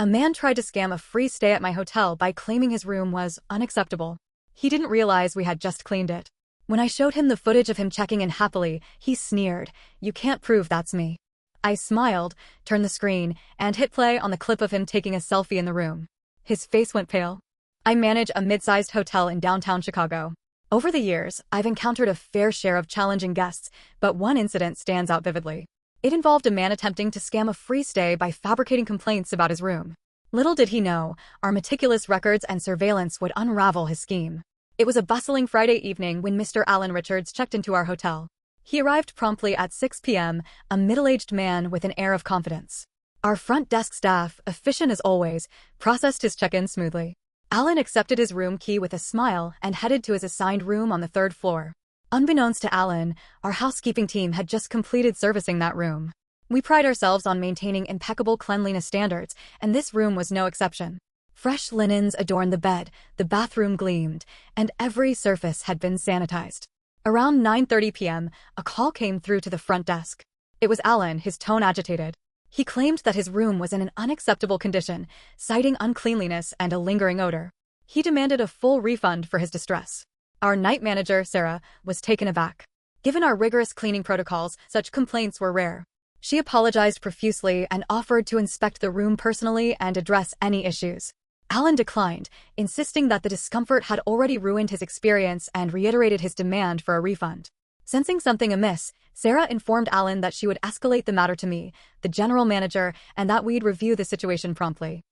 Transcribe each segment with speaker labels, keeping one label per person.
Speaker 1: A man tried to scam a free stay at my hotel by claiming his room was unacceptable. He didn't realize we had just cleaned it. When I showed him the footage of him checking in happily, he sneered, "You can't prove that's me." I smiled, turned the screen, and hit play on the clip of him taking a selfie in the room. His face went pale. I manage a mid-sized hotel in downtown Chicago. Over the years, I've encountered a fair share of challenging guests, but one incident stands out vividly. It involved a man attempting to scam a free stay by fabricating complaints about his room. Little did he know, our meticulous records and surveillance would unravel his scheme. It was a bustling Friday evening when Mr. Alan Richards checked into our hotel. He arrived promptly at 6 p.m., a middle-aged man with an air of confidence. Our front desk staff, efficient as always, processed his check-in smoothly. Alan accepted his room key with a smile and headed to his assigned room on the third floor. Unbeknownst to Alan, our housekeeping team had just completed servicing that room. We pride ourselves on maintaining impeccable cleanliness standards, and this room was no exception. Fresh linens adorned the bed, the bathroom gleamed, and every surface had been sanitized. Around 9:30 p.m., a call came through to the front desk. It was Alan, his tone agitated. He claimed that his room was in an unacceptable condition, citing uncleanliness and a lingering odor. He demanded a full refund for his distress. Our night manager, Sarah, was taken aback. Given our rigorous cleaning protocols, such complaints were rare. She apologized profusely and offered to inspect the room personally and address any issues. Alan declined, insisting that the discomfort had already ruined his experience and reiterated his demand for a refund. Sensing something amiss, Sarah informed Alan that she would escalate the matter to me, the general manager, and that we'd review the situation promptly.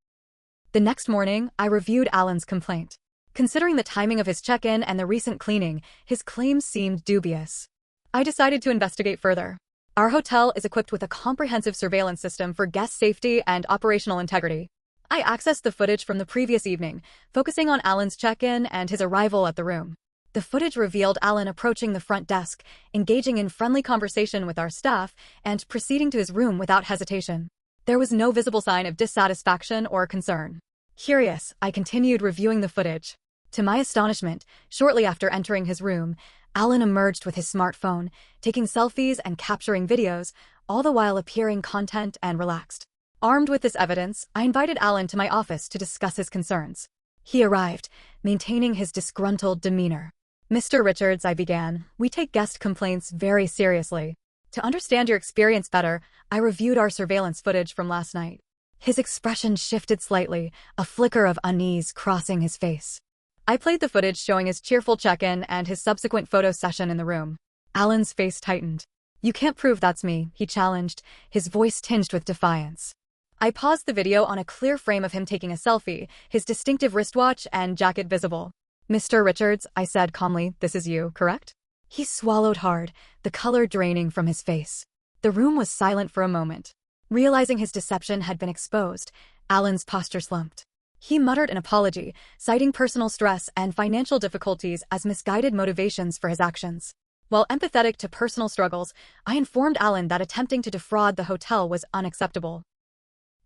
Speaker 1: The next morning, I reviewed Alan's complaint. Considering the timing of his check-in and the recent cleaning, his claims seemed dubious. I decided to investigate further. Our hotel is equipped with a comprehensive surveillance system for guest safety and operational integrity. I accessed the footage from the previous evening, focusing on Alan's check-in and his arrival at the room. The footage revealed Alan approaching the front desk, engaging in friendly conversation with our staff, and proceeding to his room without hesitation. There was no visible sign of dissatisfaction or concern. Curious, I continued reviewing the footage. To my astonishment, shortly after entering his room, Alan emerged with his smartphone, taking selfies and capturing videos, all the while appearing content and relaxed. Armed with this evidence, I invited Alan to my office to discuss his concerns. He arrived, maintaining his disgruntled demeanor. "Mr. Richards," I began, "we take guest complaints very seriously. To understand your experience better, I reviewed our surveillance footage from last night." His expression shifted slightly, a flicker of unease crossing his face. I played the footage showing his cheerful check-in and his subsequent photo session in the room. Alan's face tightened. "You can't prove that's me," he challenged, his voice tinged with defiance. I paused the video on a clear frame of him taking a selfie, his distinctive wristwatch and jacket visible. "Mr. Richards," I said calmly, "this is you, correct?" He swallowed hard, the color draining from his face. The room was silent for a moment. Realizing his deception had been exposed, Alan's posture slumped. He muttered an apology, citing personal stress and financial difficulties as misguided motivations for his actions. While empathetic to personal struggles, I informed Alan that attempting to defraud the hotel was unacceptable.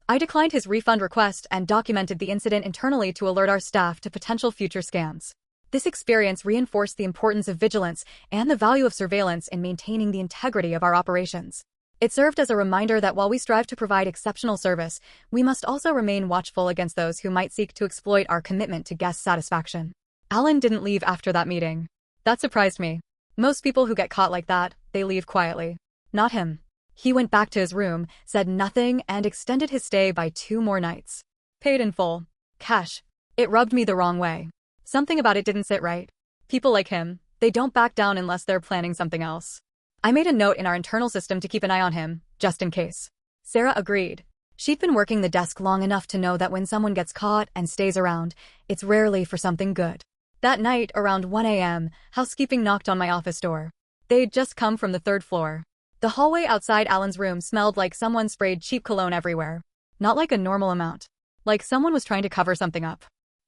Speaker 1: I declined his refund request and documented the incident internally to alert our staff to potential future scams. This experience reinforced the importance of vigilance and the value of surveillance in maintaining the integrity of our operations. It served as a reminder that while we strive to provide exceptional service, we must also remain watchful against those who might seek to exploit our commitment to guest satisfaction. Alan didn't leave after that meeting. That surprised me. Most people who get caught like that, they leave quietly. Not him. He went back to his room, said nothing, and extended his stay by 2 more nights. Paid in full. Cash. It rubbed me the wrong way. Something about it didn't sit right. People like him, they don't back down unless they're planning something else. I made a note in our internal system to keep an eye on him, just in case. Sarah agreed. She'd been working the desk long enough to know that when someone gets caught and stays around, it's rarely for something good. That night, around 1 a.m., housekeeping knocked on my office door. They'd just come from the 3rd floor. The hallway outside Alan's room smelled like someone sprayed cheap cologne everywhere. Not like a normal amount. Like someone was trying to cover something up.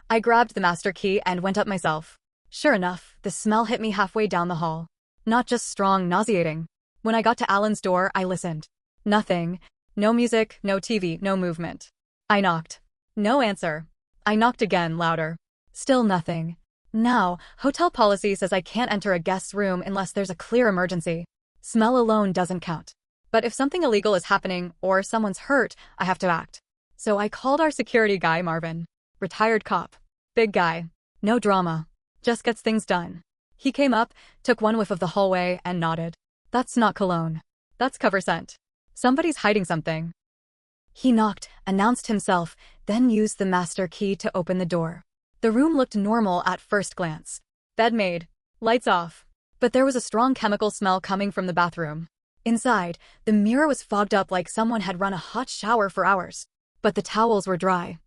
Speaker 1: I grabbed the master key and went up myself. Sure enough, the smell hit me halfway down the hall. Not just strong, nauseating. When I got to Alan's door, I listened. Nothing. No music, no TV, no movement. I knocked. No answer. I knocked again, louder. Still nothing. Now, hotel policy says I can't enter a guest's room unless there's a clear emergency. Smell alone doesn't count. But if something illegal is happening or someone's hurt, I have to act. So I called our security guy, Marvin. Retired cop. Big guy. No drama. Just gets things done. He came up, took one whiff of the hallway, and nodded. That's not cologne. That's cover scent. Somebody's hiding something. He knocked, announced himself, then used the master key to open the door. The room looked normal at first glance. Bed made. Lights off. But there was a strong chemical smell coming from the bathroom. Inside, the mirror was fogged up like someone had run a hot shower for hours. But the towels were dry.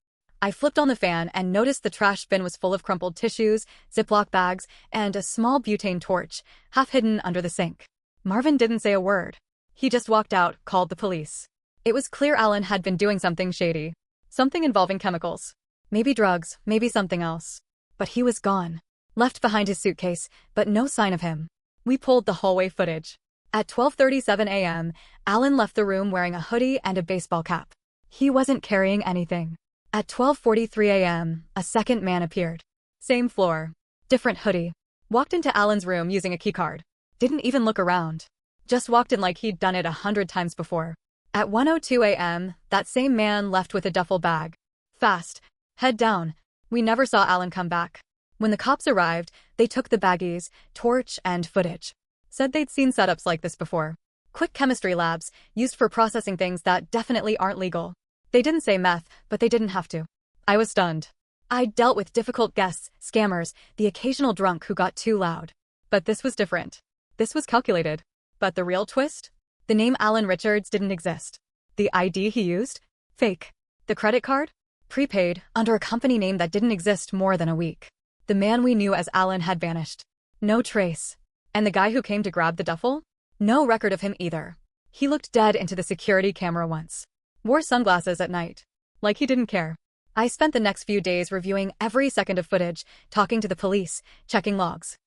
Speaker 1: I flipped on the fan and noticed the trash bin was full of crumpled tissues, Ziploc bags, and a small butane torch, half hidden under the sink. Marvin didn't say a word. He just walked out, called the police. It was clear Alan had been doing something shady. Something involving chemicals. Maybe drugs, maybe something else. But he was gone. Left behind his suitcase, but no sign of him. We pulled the hallway footage. At 12:37 a.m., Alan left the room wearing a hoodie and a baseball cap. He wasn't carrying anything. At 12:43 a.m., a second man appeared. Same floor. Different hoodie. Walked into Alan's room using a keycard. Didn't even look around. Just walked in like he'd done it 100 times before. At 1:02 a.m., that same man left with a duffel bag. Fast. Head down. We never saw Alan come back. When the cops arrived, they took the baggies, torch, and footage. Said they'd seen setups like this before. Quick chemistry labs, used for processing things that definitely aren't legal. They didn't say meth, but they didn't have to. I was stunned. I'd dealt with difficult guests, scammers, the occasional drunk who got too loud. But this was different. This was calculated. But the real twist? The name Alan Richards didn't exist. The ID he used? Fake. The credit card? Prepaid, under a company name that didn't exist more than a week. The man we knew as Alan had vanished. No trace. And the guy who came to grab the duffel? No record of him either. He looked dead into the security camera once. Wore sunglasses at night. Like he didn't care. I spent the next few days reviewing every second of footage, talking to the police, checking logs.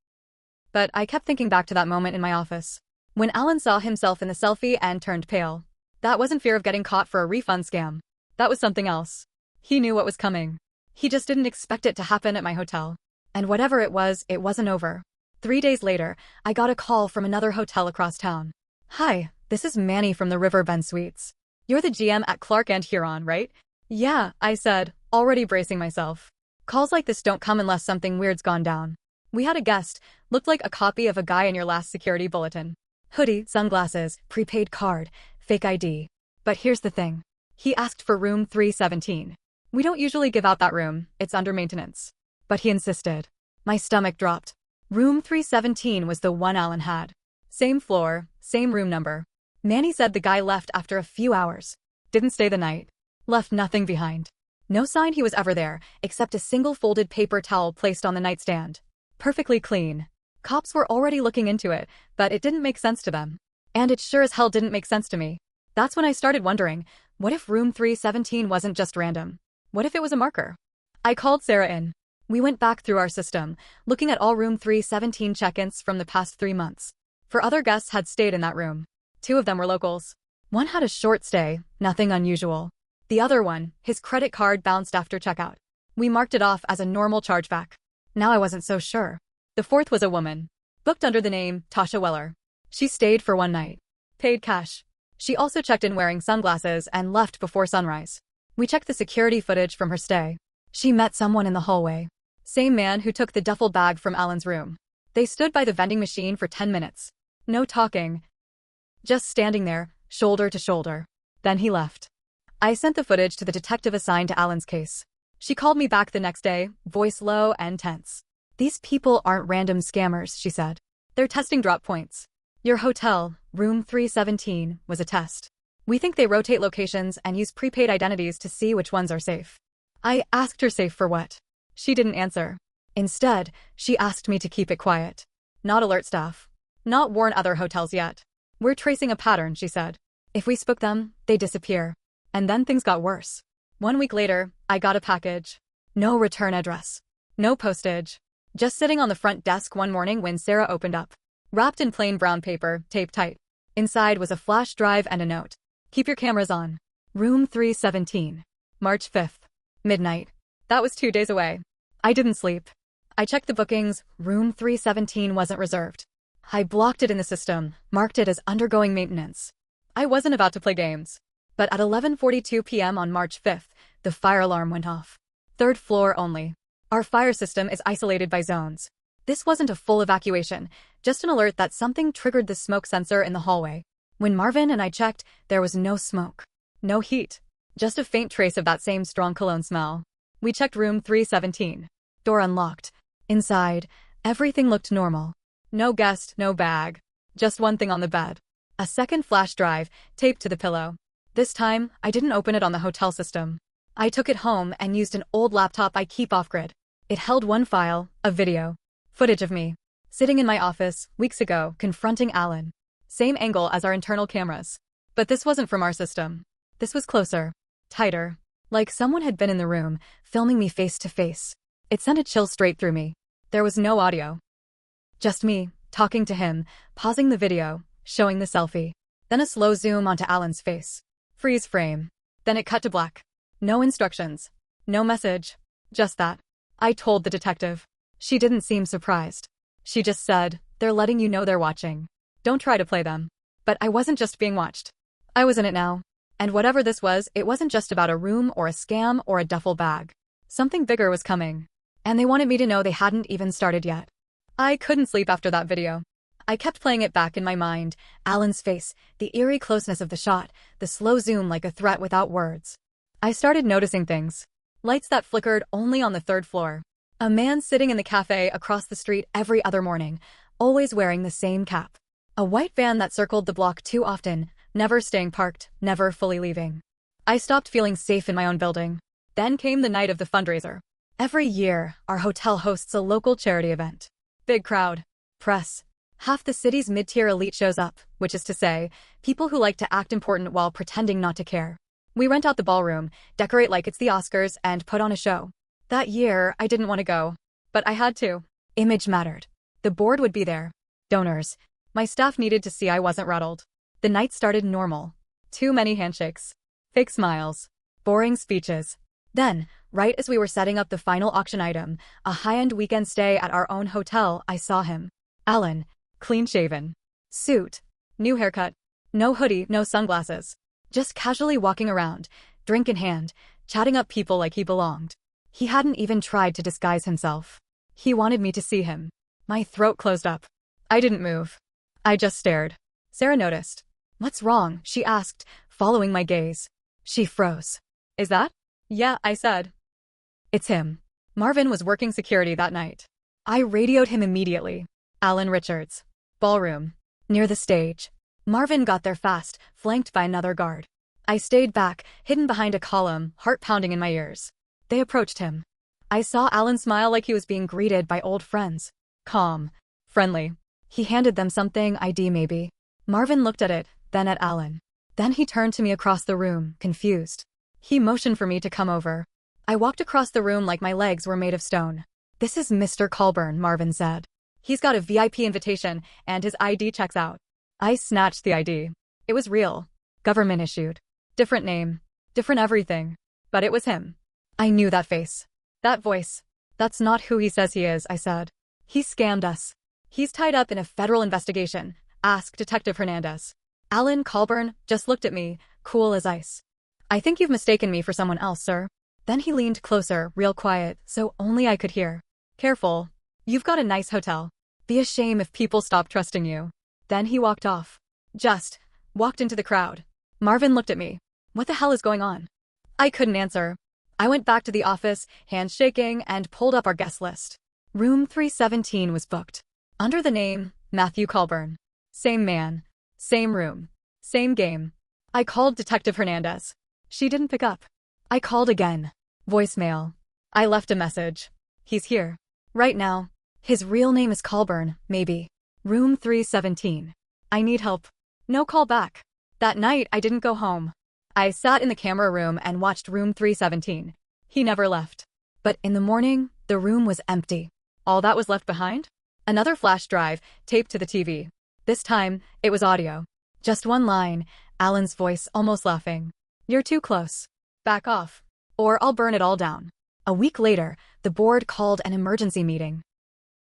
Speaker 1: But I kept thinking back to that moment in my office. When Alan saw himself in the selfie and turned pale. That wasn't fear of getting caught for a refund scam. That was something else. He knew what was coming. He just didn't expect it to happen at my hotel. And whatever it wasn't over. 3 days later, I got a call from another hotel across town. Hi, this is Manny from the Riverbend Suites. You're the GM at Clark and Huron, right? Yeah, I said, already bracing myself. Calls like this don't come unless something weird's gone down. We had a guest, looked like a copy of a guy in your last security bulletin. Hoodie, sunglasses, prepaid card, fake ID. But here's the thing. He asked for room 317. We don't usually give out that room, it's under maintenance. But he insisted. My stomach dropped. Room 317 was the one Alan had. Same floor, same room number. Manny said the guy left after a few hours. Didn't stay the night. Left nothing behind. No sign he was ever there, except a single folded paper towel placed on the nightstand. Perfectly clean. Cops were already looking into it, but it didn't make sense to them. And it sure as hell didn't make sense to me. That's when I started wondering, what if room 317 wasn't just random? What if it was a marker? I called Sarah in. We went back through our system, looking at all room 317 check-ins from the past 3 months. For other guests had stayed in that room. 2 of them were locals. One had a short stay, nothing unusual. The other one, his credit card bounced after checkout. We marked it off as a normal chargeback. Now I wasn't so sure. The 4th was a woman. Booked under the name Tasha Weller. She stayed for 1 night. Paid cash. She also checked in wearing sunglasses and left before sunrise. We checked the security footage from her stay. She met someone in the hallway. Same man who took the duffel bag from Alan's room. They stood by the vending machine for 10 minutes. No talking. Just standing there, shoulder to shoulder. Then he left. I sent the footage to the detective assigned to Alan's case. She called me back the next day, voice low and tense. These people aren't random scammers, she said. They're testing drop points. Your hotel, room 317, was a test. We think they rotate locations and use prepaid identities to see which ones are safe. I asked her safe for what? She didn't answer. Instead, she asked me to keep it quiet. Not alert staff. Not warn other hotels yet. We're tracing a pattern, she said. If we spook them, they disappear. And then things got worse. 1 week later, I got a package. No return address. No postage. Just sitting on the front desk one morning when Sarah opened up. Wrapped in plain brown paper, taped tight. Inside was a flash drive and a note. Keep your cameras on. Room 317. March 5th. Midnight. That was 2 days away. I didn't sleep. I checked the bookings. Room 317 wasn't reserved. I blocked it in the system, marked it as undergoing maintenance. I wasn't about to play games. But at 11:42 p.m. on March 5th, the fire alarm went off. Third floor only. Our fire system is isolated by zones. This wasn't a full evacuation, just an alert that something triggered the smoke sensor in the hallway. When Marvin and I checked, there was no smoke. No heat. Just a faint trace of that same strong cologne smell. We checked room 317. Door unlocked. Inside, everything looked normal. No guest, no bag. Just one thing on the bed. A second flash drive, taped to the pillow. This time, I didn't open it on the hotel system. I took it home and used an old laptop I keep off-grid. It held one file, a video. Footage of me. Sitting in my office, weeks ago, confronting Alan. Same angle as our internal cameras. But this wasn't from our system. This was closer. Tighter. Like someone had been in the room, filming me face to face. It sent a chill straight through me. There was no audio. Just me, talking to him, pausing the video, showing the selfie. Then a slow zoom onto Alan's face. Freeze frame. Then it cut to black. No instructions. No message. Just that. I told the detective. She didn't seem surprised. She just said, "They're letting you know they're watching. Don't try to play them." But I wasn't just being watched. I was in it now. And whatever this was, it wasn't just about a room or a scam or a duffel bag. Something bigger was coming. And they wanted me to know they hadn't even started yet. I couldn't sleep after that video. I kept playing it back in my mind, Alan's face, the eerie closeness of the shot, the slow zoom like a threat without words. I started noticing things. Lights that flickered only on the third floor. A man sitting in the cafe across the street every other morning, always wearing the same cap. A white van that circled the block too often, never staying parked, never fully leaving. I stopped feeling safe in my own building. Then came the night of the fundraiser. Every year, our hotel hosts a local charity event. Big crowd. Press. Half the city's mid-tier elite shows up, which is to say, people who like to act important while pretending not to care. We rent out the ballroom, decorate like it's the Oscars, and put on a show. That year, I didn't want to go. But I had to. Image mattered. The board would be there. Donors. My staff needed to see I wasn't rattled. The night started normal. Too many handshakes. Fake smiles. Boring speeches. Then, right as we were setting up the final auction item, a high-end weekend stay at our own hotel, I saw him. Alan. Clean-shaven. Suit. New haircut. No hoodie, no sunglasses. Just casually walking around, drink in hand, chatting up people like he belonged. He hadn't even tried to disguise himself. He wanted me to see him. My throat closed up. I didn't move. I just stared. Sarah noticed. "What's wrong?" she asked, following my gaze. She froze. "Is that?" "Yeah," I said. "It's him." Marvin was working security that night. I radioed him immediately. Alan Richards. Ballroom. Near the stage. Marvin got there fast, flanked by another guard. I stayed back, hidden behind a column, heart pounding in my ears. They approached him. I saw Alan smile like he was being greeted by old friends. Calm. Friendly. He handed them something, ID maybe. Marvin looked at it, then at Alan. Then he turned to me across the room, confused. He motioned for me to come over. I walked across the room like my legs were made of stone. "This is Mr. Colburn," Marvin said. "He's got a VIP invitation, and his ID checks out." I snatched the ID. It was real. Government issued. Different name. Different everything. But it was him. I knew that face. That voice. "That's not who he says he is," I said. "He scammed us. He's tied up in a federal investigation. Ask Detective Hernandez." Alan Colburn just looked at me, cool as ice. "I think you've mistaken me for someone else, sir." Then he leaned closer, real quiet, so only I could hear. "Careful. You've got a nice hotel. Be a shame if people stop trusting you." Then he walked off. Walked into the crowd. Marvin looked at me. What the hell is going on? I couldn't answer. I went back to the office, hands shaking, and pulled up our guest list. Room 317 was booked. Under the name, Matthew Colburn. Same man. Same room. Same game. I called Detective Hernandez. She didn't pick up. I called again. Voicemail. I left a message. "He's here. Right now. His real name is Colburn, maybe. Room 317. I need help." No call back. That night, I didn't go home. I sat in the camera room and watched room 317. He never left. But in the morning, the room was empty. All that was left behind? Another flash drive, taped to the TV. This time, it was audio. Just one line, Alan's voice almost laughing. "You're too close. Back off. Or I'll burn it all down." A week later, the board called an emergency meeting.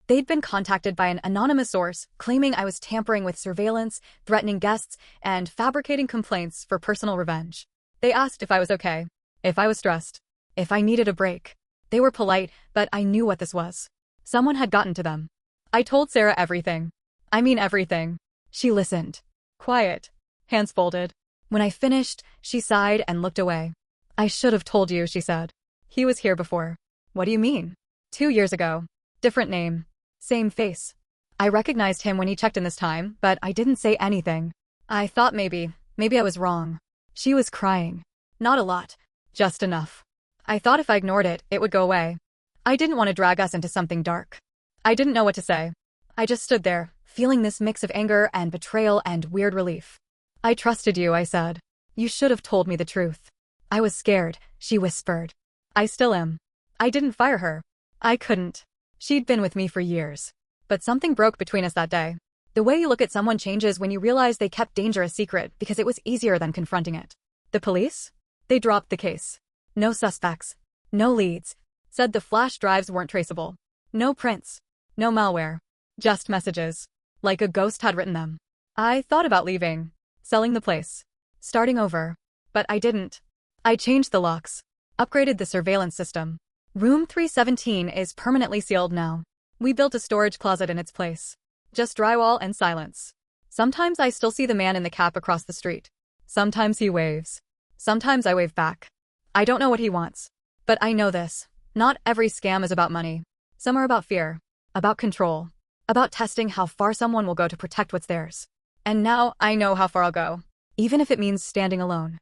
Speaker 1: They'd been contacted by an anonymous source, claiming I was tampering with surveillance, threatening guests, and fabricating complaints for personal revenge. They asked if I was okay, if I was stressed, if I needed a break. They were polite, but I knew what this was. Someone had gotten to them. I told Sarah everything. I mean everything. She listened. Quiet. Hands folded. When I finished, she sighed and looked away. I should have told you, she said. He was here before. What do you mean? 2 years ago. Different name. Same face. I recognized him when he checked in this time, but I didn't say anything. I thought maybe I was wrong. She was crying. Not a lot. Just enough. I thought if I ignored it, it would go away. I didn't want to drag us into something dark. I didn't know what to say. I just stood there, feeling this mix of anger and betrayal and weird relief. I trusted you, I said. You should have told me the truth. I was scared, she whispered. I still am. I didn't fire her. I couldn't. She'd been with me for years. But something broke between us that day. The way you look at someone changes when you realize they kept danger a secret because it was easier than confronting it. The police? They dropped the case. No suspects. No leads. Said the flash drives weren't traceable. No prints. No malware. Just messages. Like a ghost had written them. I thought about leaving. Selling the place. Starting over. But I didn't. I changed the locks. Upgraded the surveillance system. Room 317 is permanently sealed now. We built a storage closet in its place. Just drywall and silence. Sometimes I still see the man in the cap across the street. Sometimes he waves. Sometimes I wave back. I don't know what he wants. But I know this. Not every scam is about money. Some are about fear. About control. About testing how far someone will go to protect what's theirs. And now I know how far I'll go. Even if it means standing alone.